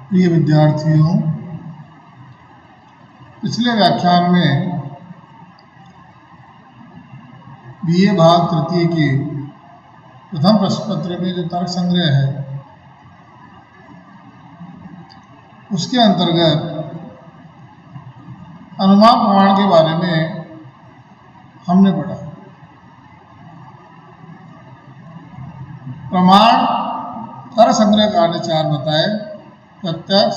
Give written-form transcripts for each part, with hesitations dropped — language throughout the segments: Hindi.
प्रिय विद्यार्थियों, पिछले व्याख्यान में बीए भाग तृतीय के प्रथम प्रश्न पत्र में जो तर्क संग्रह है उसके अंतर्गत अनुमान प्रमाण के बारे में हमने पढ़ा। प्रमाण तर्क संग्रह का ने 4 बताए: प्रत्यक्ष,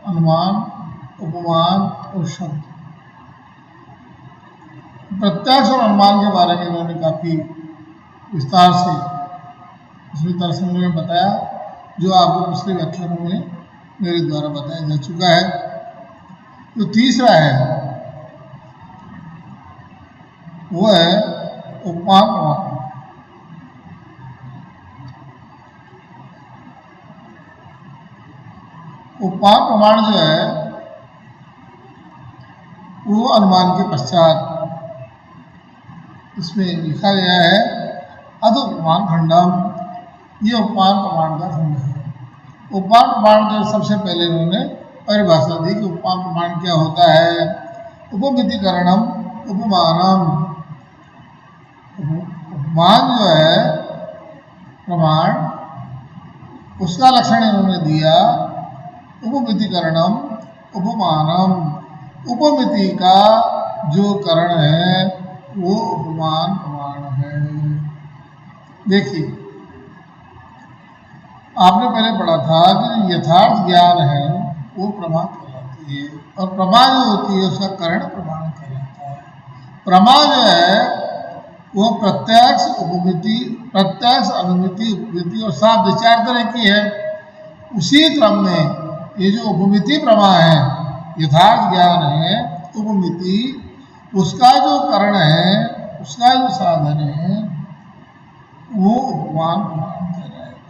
अनुमान, उपमान और शब्द। प्रत्यक्ष और अनुमान के बारे में इन्होंने काफी विस्तार से इसमें तर्क संग्रह में बताया, जो आपको पिछले व्याख्यानों में मेरे द्वारा बताया जा चुका है। जो तीसरा है वो है उपमान प्रमाण। उपमान प्रमाण जो है वो अनुमान के पश्चात इसमें लिखा गया है अध उपमान खंडम। ये उपमान प्रमाण का खंड है। उपमान प्रमाण के सबसे पहले इन्होंने परिभाषा दी कि उपमान प्रमाण क्या होता है। उपमितिकरणम उपमानम। उपमान जो है प्रमाण, उसका लक्षण इन्होंने दिया उपमितिकरणम उपमानम। उपमिति का जो करण है वो उपमान प्रमाण है। देखिए, आपने पहले पढ़ा था कि यथार्थ ज्ञान है वो प्रमा कहलाती है, और प्रमा जो होती है उसका करण प्रमाण कहलाता है। प्रमा जो है वो प्रत्यक्ष, उपमिति, प्रत्यक्ष, अनुमिति, उपमिति और शाब्द 4 तरह की है। उसी क्रम में ये जो उपमिति प्रमा है, यथार्थ ज्ञान है, उपमिति, उसका जो करण है, उसका जो साधन है वो उपमान प्रमाण कहलाएगा।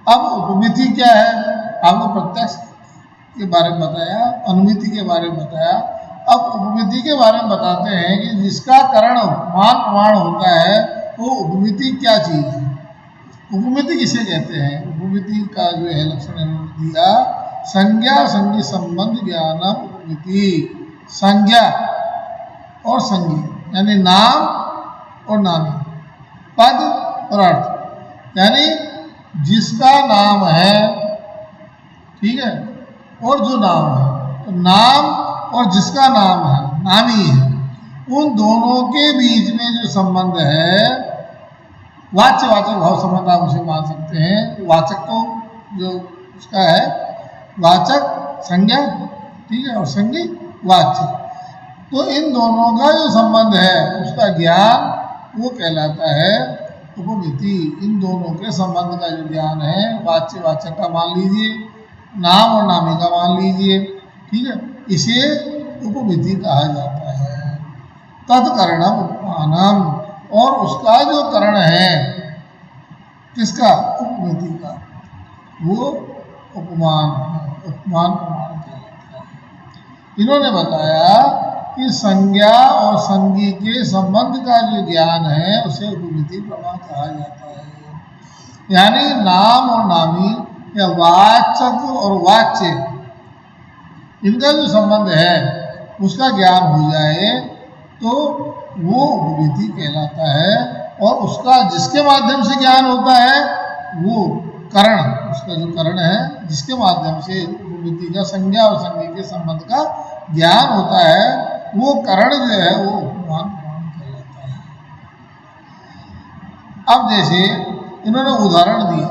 अब उपमिति क्या है? आपको प्रत्यक्ष के बारे में बताया, अनुमिति के बारे में बताया। अब उपमिति के बारे में बताते हैं कि जिसका करण उपमान प्रमाण होता है वो उपमिति क्या चीज है। उपमिति किसे कहते हैं? उपमिति का जो है लक्षण इन्होंने दिया, संज्ञा संगी संबंध ज्ञानम उपमिति। संज्ञा और संगी यानी नाम और नामी, पद और अर्थ, यानी जिसका नाम है, ठीक है, और जो नाम है, तो नाम और जिसका नाम है, नामी है, उन दोनों के बीच में जो संबंध है, वाच्य वाचक भाव संबंध आप उसे मान सकते हैं। वाचक तो जो उसका है वाचक संज्ञा, ठीक है, और संगी वाच्य। तो इन दोनों का जो संबंध है उसका ज्ञान वो कहलाता है उपमिति। इन दोनों के संबंध का जो ज्ञान है, वाच्य वाचक का मान लीजिए, नाम और नामी का मान लीजिए, ठीक है, इसे उपमिति कहा जाता है। तत्करणम उपमानम, और उसका जो करण है किसका? उपमिति का, वो उपमान है, उपमान प्रमाण कहलाता है। इन्होंने बताया कि संज्ञा और संगी के संबंध का जो ज्ञान है उसे उपमिति प्रमाण कहा जाता है। यानी नाम और नामी या वाचक और वाच्य, इनका जो संबंध है उसका ज्ञान हो जाए तो वो उपमिति कहलाता है। और उसका जिसके माध्यम से ज्ञान होता है वो करण, उसका जो करण है जिसके माध्यम से उपमिति का संज्ञा और संगी के संबंध का ज्ञान होता है, वो करण जो है वो उपमान प्रमाण कहलाता है। अब जैसे इन्होंने उदाहरण दिया,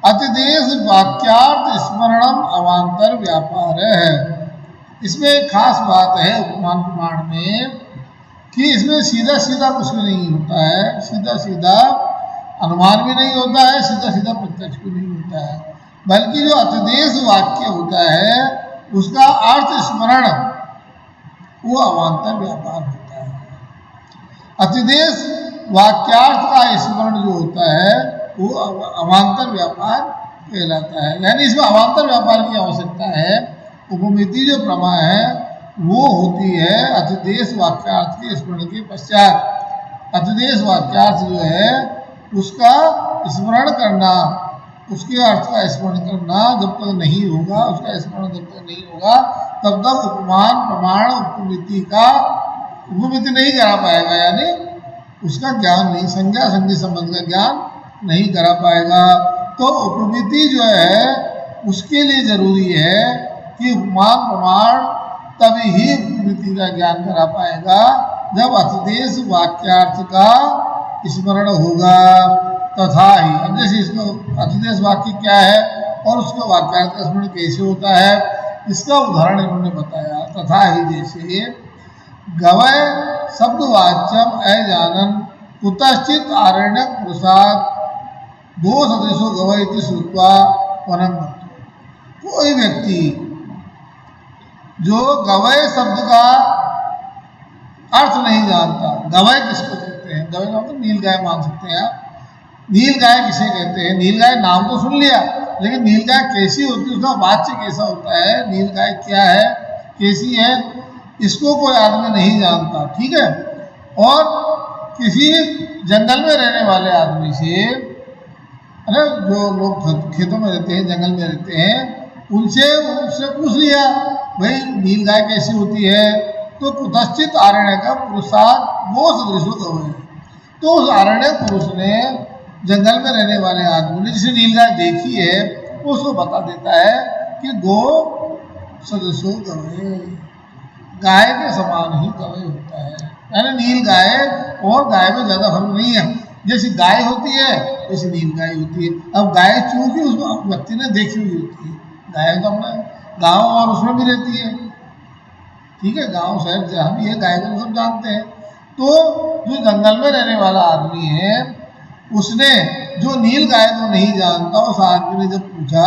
अतिदेश वाक्यार्थ स्मरणम अवान्तर व्यापार है। इसमें एक खास बात है उपमान प्रमाण में कि इसमें सीधा सीधा कुछ भी नहीं होता है, सीधा सीधा अनुमान भी नहीं होता है, सीधा सीधा प्रत्यक्ष भी नहीं होता है, बल्कि जो अतिदेश वाक्य होता है उसका अर्थ स्मरण वो अवान्तर व्यापार होता है। अतिदेश वाक्यार्थ का स्मरण जो होता है वो अवान्तर व्यापार कहलाता है। यानी इसमें अवान्तर व्यापार की आवश्यकता है। उपमिति जो प्रमा है वो होती है अतिदेश वाक्यार्थ के स्मरण के पश्चात। अतिदेश वाक्यार्थ जो है उसका स्मरण करना उसके अर्थ का स्मरण करना जब तक नहीं होगा, उसका स्मरण जब तक नहीं होगा, तब तक उपमान प्रमाण उपमिति नहीं करा पाएगा, यानी उसका ज्ञान नहीं, संज्ञा संधि संबंध का ज्ञान नहीं करा पाएगा। तो उपमिति जो है उसके लिए जरूरी है कि उपमान प्रमाण तभी ही उपमिति का ज्ञान करा पाएगा जब अतिदेश वाक्यार्थ का स्मरण होगा। तथा ही, अब जैसे इसको अतिदेश वाक्य क्या है और उसका वाक्यार्थ का स्मरण कैसे होता है, इसका उदाहरण इन्होंने बताया। तथा ही जैसे गवय शब्दवाच्यम अजानन कुतश्चित आरण्य प्रसाद दो सदृशो गवय इति श्रुत्वा वनम। कोई व्यक्ति जो गवय शब्द का अर्थ नहीं जानता, गवय किसको कहते हैं, गवय नाम तो नील गाय मान सकते हैं आप। नील गाय किसे कहते हैं, नील गाय नाम तो सुन लिया, लेकिन नील गाय कैसी होती है, उसका वाच्य कैसा होता है, नील गाय क्या है, कैसी है, इसको कोई आदमी नहीं जानता, ठीक है। और किसी जंगल में रहने वाले आदमी से, अरे जो लोग खेतों में रहते हैं, जंगल में रहते हैं, उनसे पूछ लिया भाई नील गाय कैसी होती है, तो कुतश्चित आरण्य का पुरुषार्थ वो सदृशो गवय। तो उस आरण्य पुरुष ने जंगल में रहने वाले आदमी ने जिसे नील गाय देखी है, वो उसको बता देता है कि गो सदृशो गवय, गाय के समान ही गवय होता है। यानी नील गाय और गाय में ज़्यादा फर्क नहीं है, जैसी गाय होती है वैसी नील गाय होती है। अब गाय चूंकि उस व्यक्ति ने देखी हुई होती है, गाय तो अपना गाँव और उसमें भी रहती है, ठीक है, गांव शहर जहाँ भी है गाय को सब जानते हैं। तो जो जंगल में रहने वाला आदमी है, उसने जो नील गाय को नहीं जानता, उस आदमी ने जब पूछा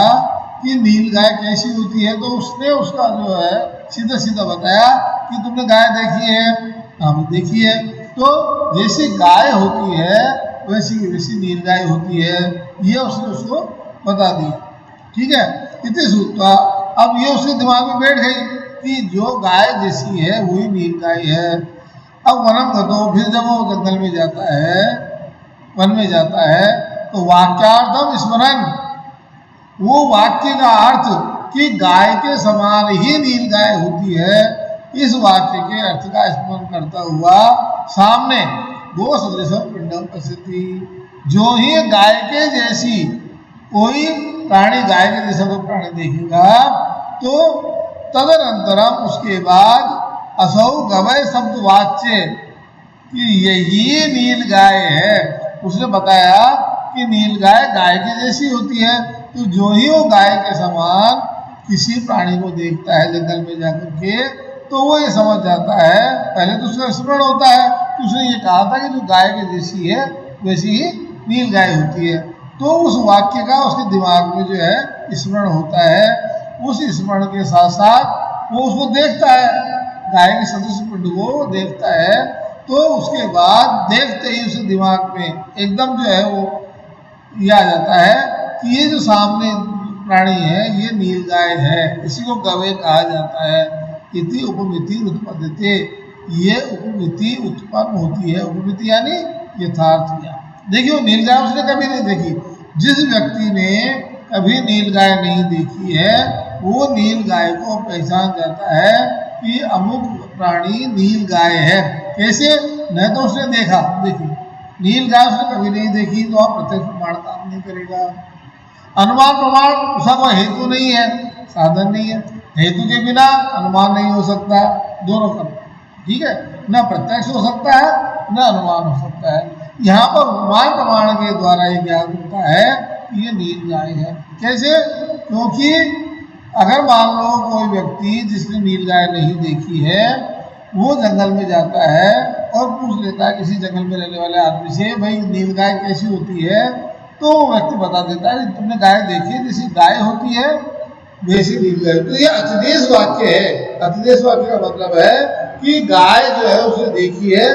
कि नील गाय कैसी होती है, तो उसने उसका जो है सीधा सीधा बताया कि तुमने गाय देखी है, हाँ देखी है। तो जैसी गाय होती है वैसी वैसी नील गाय होती है, ये उसने उसको बता दिया, ठीक है। इतने सूत्रा, अब ये उसके दिमाग में बैठ गई कि जो गाय जैसी है वही नील गाय है। अब वनम गतो, फिर जब वो जंगल में जाता है, वन में जाता है, तो वाक्यार्थम स्मरण, वो वाक्य का अर्थ कि गाय के समान ही नील गाय होती है, इस वाक्य के अर्थ का स्मरण करता हुआ सामने गो सदृश पिंडम पश्यति, जो ही गाय के जैसी कोई प्राणी, गाय के जैसा कोई प्राणी देखेगा, तो तदनंतरम उसके बाद असौ गवय शब्द वाच्य कि यही नील गाय है, उसने बताया कि नील गाय गाय की जैसी होती है। तो जो ही वो गाय के समान किसी प्राणी को देखता है जंगल में जाकर के, तो वो ये समझ जाता है, पहले तो उसका स्मरण होता है कि उसने ये कहा था कि जो गाय के जैसी है वैसी ही नील गाय होती है। तो उस वाक्य का उसके दिमाग में जो है स्मरण होता है, उस स्मरण के साथ साथ वो उसको देखता है, गाय के सदृश पिंड को देखता है। तो उसके बाद देखते ही उसके दिमाग में एकदम जो है वो ये आ जाता है कि ये जो सामने प्राणी है ये नील गाय है, इसी को गवय कहा जाता है। इति उपमिति उत्पद्यते, ये उपमिति उत्पन्न होती है। उपमिति यानी यथार्थ ज्ञान। देखिए नील गाय उसने कभी नहीं देखी, जिस व्यक्ति ने कभी नील गाय नहीं देखी है वो नील गाय को पहचान जाता है कि अमुक प्राणी नील गाय है। कैसे? न तो उसने देखा, देखिए नील गाय उसने कभी नहीं देखी तो आप प्रत्यक्ष प्रमाण काम नहीं करेगा। अनुमान प्रमाण उसका कोई हेतु नहीं है, साधन नहीं है, हेतु के बिना अनुमान नहीं हो सकता, दोनों का, ठीक है, न प्रत्यक्ष हो सकता है न अनुमान हो सकता है। यहाँ पर अनुमान प्रमाण के द्वारा ये ज्ञान होता है कि ये नील गाय है। कैसे? क्योंकि अगर मान लो कोई व्यक्ति जिसने नील गाय नहीं देखी है वो जंगल में जाता है और पूछ लेता है किसी जंगल में रहने वाले आदमी से, भाई नील गाय कैसी होती है, तो वो व्यक्ति बता देता है तुमने गाय देखी है, जैसी गाय होती है वैसी नील गाय। तो ये अतिदेश वाक्य है। अतिदेश वाक्य का मतलब है कि गाय जो है उसने देखी है,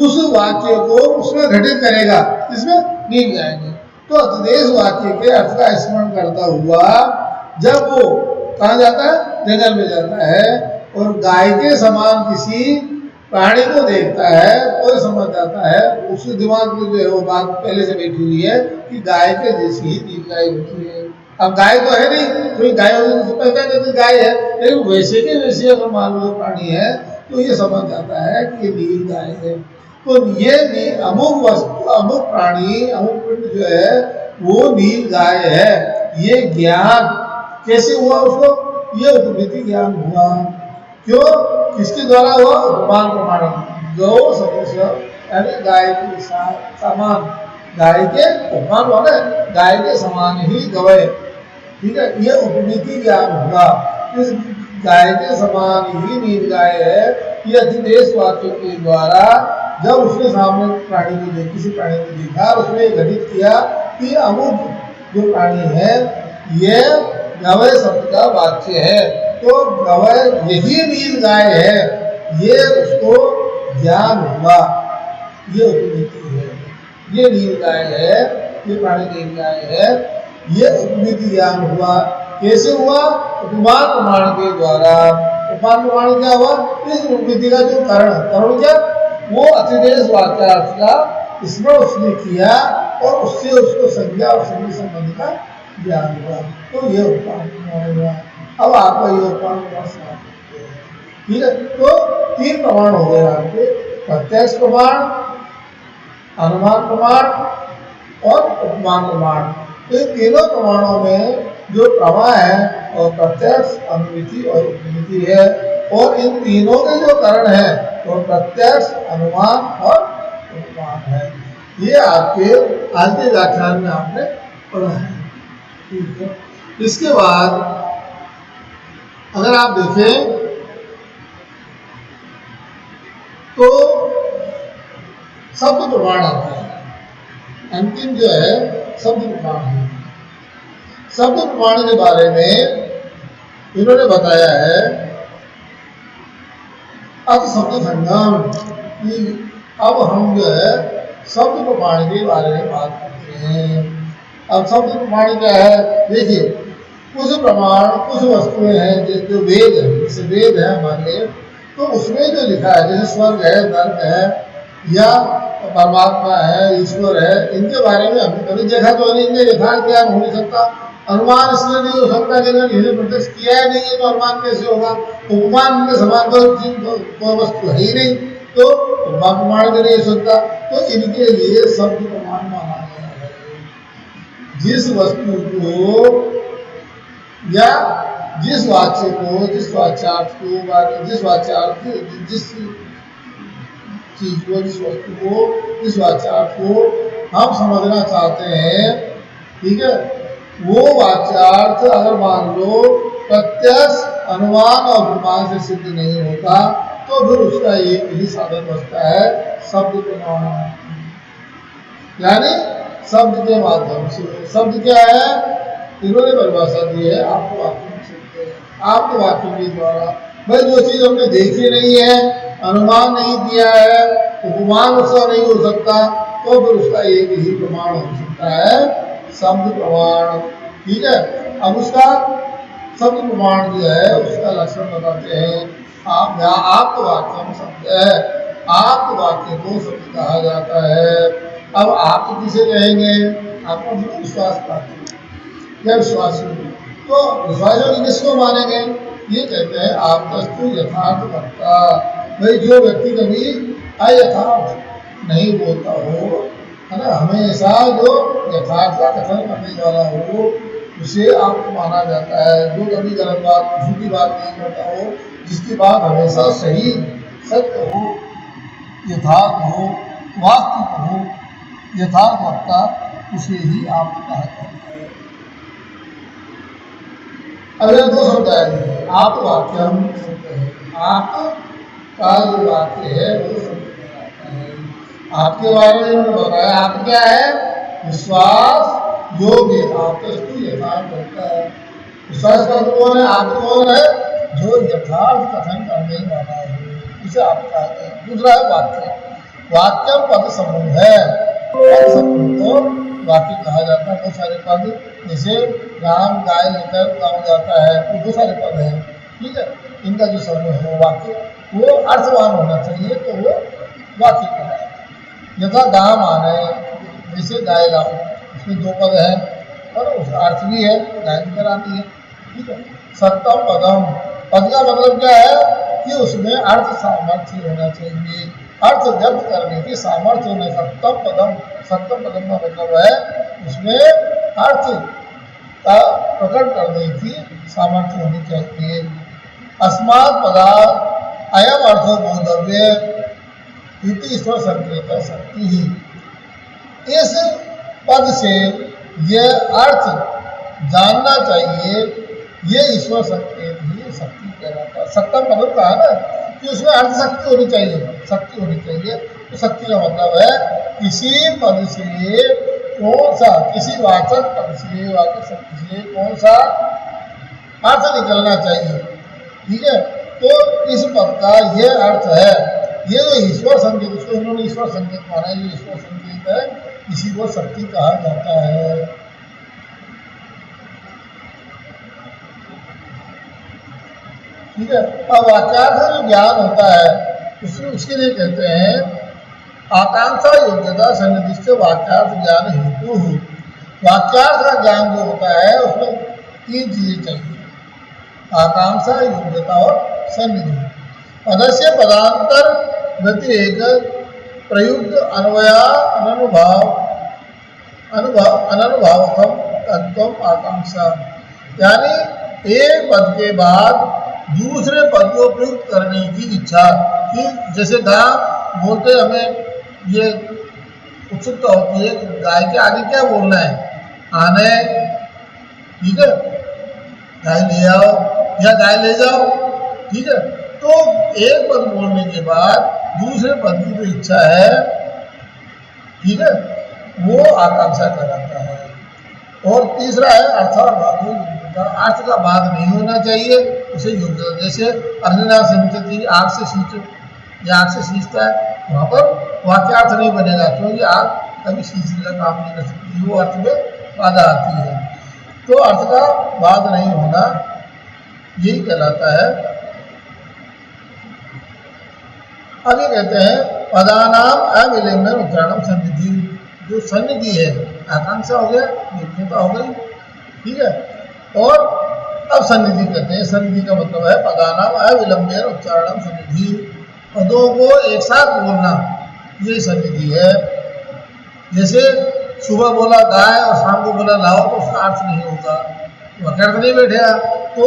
उस वाक्य को उसमें घटित करेगा, इसमें नील गाय में। तो अतिदेश वाक्य के अर्थ का स्मरण करता हुआ जब वो कहाँ जाता है, जंगल में जाता है और गाय के समान किसी प्राणी को देखता है कोई समझ जाता है, उसके दिमाग में जो है वो बात पहले से बैठी हुई है कि गाय के जैसी ही नील गाय होती है। अब गाय तो है नहीं, कोई गाय होती तो पहचान जाती गाय है, लेकिन वैसे के वैसे अगर मान लो प्राणी है तो ये समझ जाता है कि ये नील गाय है। तो ये अमुक वस्तु, अमुक प्राणी, अमुक पिंड जो है वो नील गाय है, ये ज्ञान कैसे हुआ उसको? ये उपमिति ज्ञान हुआ। क्यों? किसके द्वारा हुआ? उपमान प्रमाण। गौ सदृश यानी गाय के समान, गाय के उपमान वाले गाय के समान ही गवय, ठीक है, ये उपमिति ज्ञान हुआ। इस गाय के समान ही नील गाय है, ये अधिदेश वाक्य के द्वारा जब उसने सामने प्राणी को देखा, किसी प्राणी को देखा, उसने घटित किया कि अमुक जो प्राणी है ये गवय शब्द का वाक्य है, तो गवय यही नील गाय है, ये उसको ज्ञान हुआ, ये उपमिति है। ये नील गाय है, ये प्राणी नील गाय है, ये उपमिति ज्ञान हुआ। कैसे हुआ? उपमान प्रमाण के द्वारा। उपमान प्रमाण क्या हुआ? इस उपमिति का जो करण क्या, वो अतिदेश वाक्यार्थ का स्मरण उसने किया और उससे उसको संज्ञा और संधि संबंध का ज्ञान हुआ, तो ये उपमान प्रमाण हुआ। अब आपका ये उपमान प्रमाण समाप्त है, ठीक है। तो 3 प्रमाण हो गए आपके, प्रत्यक्ष प्रमाण, अनुमान प्रमाण और उपमान प्रमाण। तो इन तीनों प्रमाणों में जो प्रमा है और प्रत्यक्ष, अनुमिति और उपमिति है, और इन तीनों के जो करण है वो प्रत्यक्ष, अनुमान और उपमान है। ये आपके आज के व्याख्यान में आपने पढ़ा है, ठीक है। इसके बाद अगर आप देखें तो शब्द प्रमाण आता है, अंतिम जो है शब्द प्रमाण है। शब्द प्रमाण के बारे में इन्होंने बताया है अब शब्द संगम कि अब हम जो है शब्द प्रमाण के बारे में बात करते हैं। अब शब्द प्रमाण क्या है? देखिए, कुछ प्रमाण, कुछ वस्तुएं हैं जो वेद है, जैसे वेद है मान लीजिए, तो उसमें जो लिखा है जैसे स्वर्ग है, नर्क है या परमात्मा है, ईश्वर है, इनके बारे में हमने कभी देखा तो नहीं, इनमें लिखा क्या हो नहीं सकता, अनुमान इसलिए नहीं हो सकता कि इन्होंने प्रत्यक्ष किया है नहीं है तो अनुमान कैसे होगा? उपमान के समान कोई वस्तु है ही नहीं, तो उपमान प्रमाण भी नहीं हो सकता। तो इनके लिए शब्द प्रमाण माना गया है। जिस वस्तु को या जिस वाच्य को, जिस वाच्यार्थ को, जिस वाच्यार्थ, जिस चीज को, जिस वस्तु को, जिस वाच्यार्थ को हम समझना चाहते हैं, ठीक है, वो वाच्यार्थ अगर मान लो प्रत्यक्ष, अनुमान और उपमान से सिद्ध नहीं होता तो फिर उसका एक ही साधन बचता है, शब्द प्रमाण, यानी शब्द के माध्यम से। शब्द क्या है? इन्होंने परिभाषा दी है आपको वाक्य, आपके वाक्य के द्वारा। भाई जो चीज हमने देखी नहीं है, अनुमान नहीं किया है, उपमान उसका नहीं हो सकता, तो फिर उसका एक ही प्रमाण हो सकता है, शब्द प्रमाण, ठीक है। अब उसका शब्द प्रमाण जो है उसका लक्षण बताते हैं। आप वाक्य शब्द है, आप वाक्य को शब्द कहा जाता है। अब आप तो किसे कहेंगे? आपको विश्वास प्राप्त या विश्वास, तो विश्वास किसको मानेंगे? ये कहते हैं आप वस्तु यथार्थ वक्ता। भाई जो व्यक्ति कभी अयथार्थ नहीं बोलता हो, है ना, हमेशा जो यथार्थ का कथन करने वाला हो उसे आपको माना जाता है। जो कभी गलत बात, झूठी बात नहीं करता हो, जिसकी बात हमेशा सही, सत्य हो, यथार्थ हो, वास्तविक हो, यथार्थ वक्ता, उसे ही आप कहा जाता है। अगले 2 शब्द आएंगे, आप वाक्य हम शब्द है, आप का जो वाक्य है वो शब्द कहलाता है। आपके बारे में उन्होंने बताया, आप क्या है? विश्वास योग्य, आप यथार्थ होता है। विश्वास का कौन है? आप कौन है? जो यथार्थ कथन करने वाला है, इसे आप कहते हैं। दूसरा है वाक्य, वाक्य पद समूह है, पद समूह को वाक्य कहा जाता है। बहुत सारे पद, जैसे राम गाय लेकर गाँव जाता है, तो बहुत सारे पद हैं, ठीक है, इनका जो समूह है वो वाक्य वो अर्थवान होना चाहिए तो वो वाक्य कहलाएगा। यथा गाय माने, जैसे गाय गाँव, उसमें दो पद है और उसका अर्थ भी है, गाय भी कराती है, ठीक है। सत्यम पदम, पद का मतलब क्या है कि उसमें अर्थ सामर्थ्य होना चाहिए, अर्थ व्यक्त करने की सामर्थ्य होना। सत्यम पदम, सत्यम पदम का मतलब है उसमें अर्थ का प्रकट करने की सामर्थ्य होनी चाहिए। अस्मात् पदार्थ अयम अर्थ बोधव्य इति ईश्वर संकेत शक्ति ही, इस पद से यह अर्थ जानना चाहिए, ये ईश्वर संकेत ही शक्ति कहलाता है। सत्यम पद कहा ना कि उसमें अर्थ शक्ति होनी चाहिए, शक्ति होनी चाहिए। तो शक्ति का मतलब है किसी पद से कौन सा, किसी वाचक पद से, वाचक शक्ति से कौन सा अर्थ निकलना चाहिए, ठीक है। तो इस पद का यह अर्थ है, ये जो ईश्वर संकेत, उसको उन्होंने ईश्वर संकेत माना है, ये ईश्वर संकेत है, इसी को शक्ति कहा जाता है। ठीक है। अब वाक्यार्थ जो ज्ञान होता है उसके लिए कहते हैं आकांक्षा योग्यता सन्निधिश्च वाक्यार्थ ज्ञान हेतु। वाक्यार्थ का ज्ञान जो होता है उसमें तीन चीजें चाहिए, आकांक्षा, योग्यता और सन्निधि। पदस्य पदांतर व्यतिरेक प्रयुक्त अन्वया अननुभावकम तत्व आकांक्षा, यानी एक पद के बाद दूसरे पद को प्रयुक्त करने की इच्छा, कि जैसे गाय बोलते हमें ये उत्सुकता होती है गाय के आगे क्या बोलना है, आने, ठीक है, गाय ले आओ या गाय ले जाओ, ठीक है। तो एक पद बोलने के बाद दूसरे पद की जो इच्छा है, ठीक है, वो आकांक्षा कहलाता है। और तीसरा है अर्थाभाव, अर्थ का बाद नहीं होना चाहिए, उसे योग्यता। जैसे अग्निना सिंचती, आग से सींचो, या आग से सींचता है, वहाँ पर वाक्यार्थ नहीं बनेगा, क्योंकि आग कभी सींचने का काम नहीं कर सकती, वो अर्थ में बाधा आती है। तो अर्थ का बाद नहीं होना यही कहलाता है। आगे कहते हैं पदानाम अविलंबन उच्चारणम सन्निधि, जो सन्निधि है, आकांक्षा हो गया, योग्यता हो गई, ठीक है। और अब सन्निधि कहते हैं, सन्निधि का मतलब है पदानाम अविलंबन उच्चारणम सन्निधि, पदों को एक साथ बोलना, ये सन्निधि है। जैसे सुबह बोला गाय और शाम को बोला लाओ, तो उसका अर्थ नहीं होगा, वाक्यार्थ नहीं बैठेगा। तो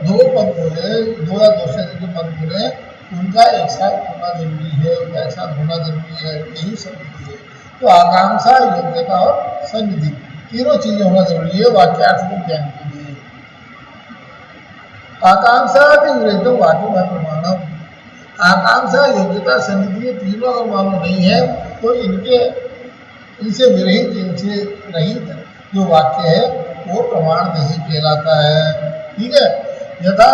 दो पद बोले, दो या दो से अधिक पद बोले, उनका एक साथ होना जरूरी है, उनका एक साथ होना जरूरी है, यही सन्निधि है। तो आकांक्षा, योग्यता और सन्निधि तीनों चीजें होना जरूरी है वाक्यार्थ को ज्ञान के लिए। आकांक्षा के विरुद्ध वाक्य में प्रमाणम, आकांक्षा, योग्यता, सन्निधि ये तीनों अगर मालूम नहीं है तो इनसे विरहित, इनसे रहित जो वाक्य है वो प्रमाण नहीं कहलाता है, ठीक है। यथा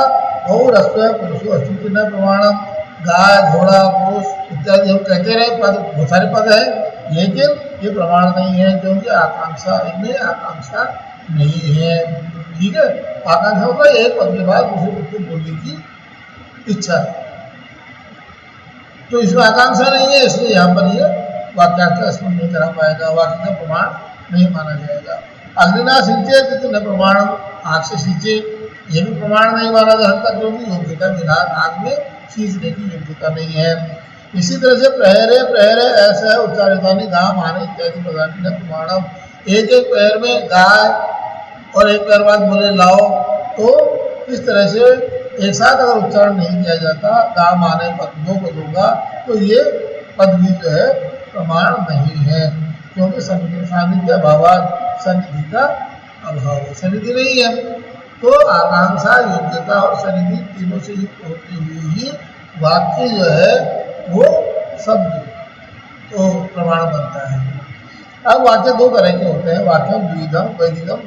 बहुरस्व पुरुषो अस्तित्व न प्रमाणम, गाय, घोड़ा, पुरुष इत्यादि हम कहते रहे, पद बहुत सारे पद हैं, लेकिन ये प्रमाण नहीं है, क्योंकि आकांक्षा, इनमें आकांक्षा नहीं है, ठीक है। आकांक्षा मतलब एक पद के बाद दूसरे पद को बोलने की इच्छा, तो इसमें आकांक्षा नहीं है, इसलिए यहाँ पर ये वाक्यार्थ का स्मरण नहीं करा पाएगा, वाक्य का प्रमाण नहीं माना जाएगा। अग्निना सिंचे न प्रमाण, आग से सींचे, ये भी प्रमाण नहीं माना जा सकता, क्योंकि योग्यता बिना आग में सींचने की योग्यता नहीं है। इसी तरह से प्रहरे प्रहरे ऐसा है उच्चारितानी गाम आने इत्यादि प्रदानी न प्रमाणम, एक एक पैर में गाय और एक पैर बाद बोले लाओ, तो इस तरह से एक साथ अगर उच्चारण नहीं किया जाता गाम आने पद दो पदों का, तो ये पद भी जो है प्रमाण नहीं है, क्योंकि सानिध्य अभाव, सन्निधि का अभाव है, सन्निधि नहीं है। तो आकांक्षा, योग्यता और सन्निधि तीनों से युक्त होती हुई ही वाक्य जो है वो शब्द तो प्रमाण बनता है। अब वाक्य दो तरह के होते हैं, वाक्य द्विधम, वैदिकम,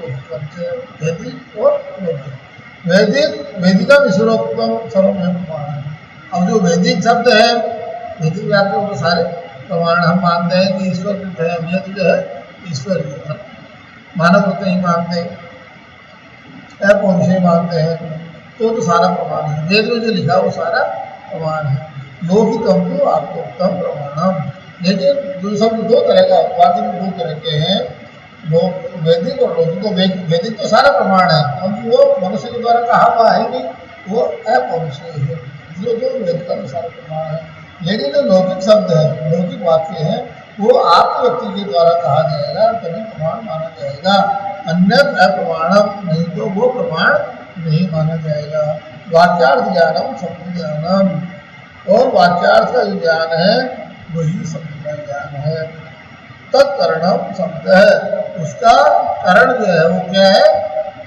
वैदिक और लौकिक। वैदिकम ईश्वरोक्तम सर्वमेव प्रमाण। अब जो वैदिक शब्द है, वैदिक वाक्य वो सारे प्रमाण हम मानते हैं कि ईश्वर कृत है, वेद जो है ईश्वर मानव को नहीं मानते, कौन से मानते हैं, तो सारा प्रमाण है, वेद में जो लिखा वो सारा प्रमाण है। लौकिकम तो आत्मोक्तम प्रमाणम। लेकिन जो शब्द दो तरह का वाक्य में दो तरह के हैं, वैदिक और लौकिक। तो वैदिक तो सारा प्रमाण है, क्योंकि वो मनुष्य के द्वारा कहा हुआ है नहीं, वो अपौरुषेय है, जो जो वेद का सारा प्रमाण है। लेकिन जो लौकिक शब्द है, लौकिक वाक्य है, वो आत्म व्यक्ति के द्वारा कहा जाएगा तभी प्रमाण माना जाएगा, अन्यथा अप्रमाणम, नहीं तो वो प्रमाण नहीं माना जाएगा। वाक्यार्थ ज्ञानम शब्द ज्ञानम, और वाक्यार्थ का जो ज्ञान है वही शब्द का ज्ञान है। तत्करणम शब्द है, उसका कारण जो है वो क्या है?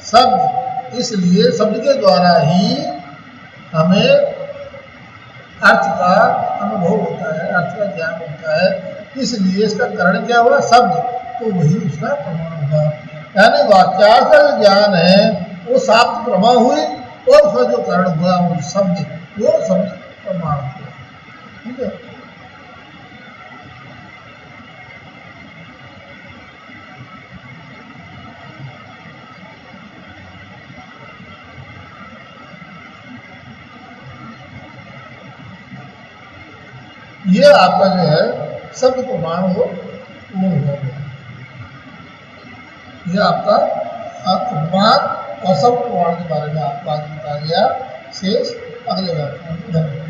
शब्द। इसलिए शब्द के द्वारा ही हमें अर्थ का अनुभव होता है, अर्थ का ज्ञान होता है। इसलिए इसका कारण क्या हुआ? शब्द। तो वही उसका प्रमाण होगा। यानी वाक्यार्थ का जो ज्ञान है वो शाब्द प्रमा हुई, और उसका जो कारण हुआ वो शब्द, वो शब्द प्रमाण हुआ। ठीक है। ये आपका जो है शब्द प्रमाण वो पूर्ण हो गया। ये आपका प्रमाण और शब्द प्रमाण के बारे में आपको आज बता दिया। शेष अगले व्याख्यान में।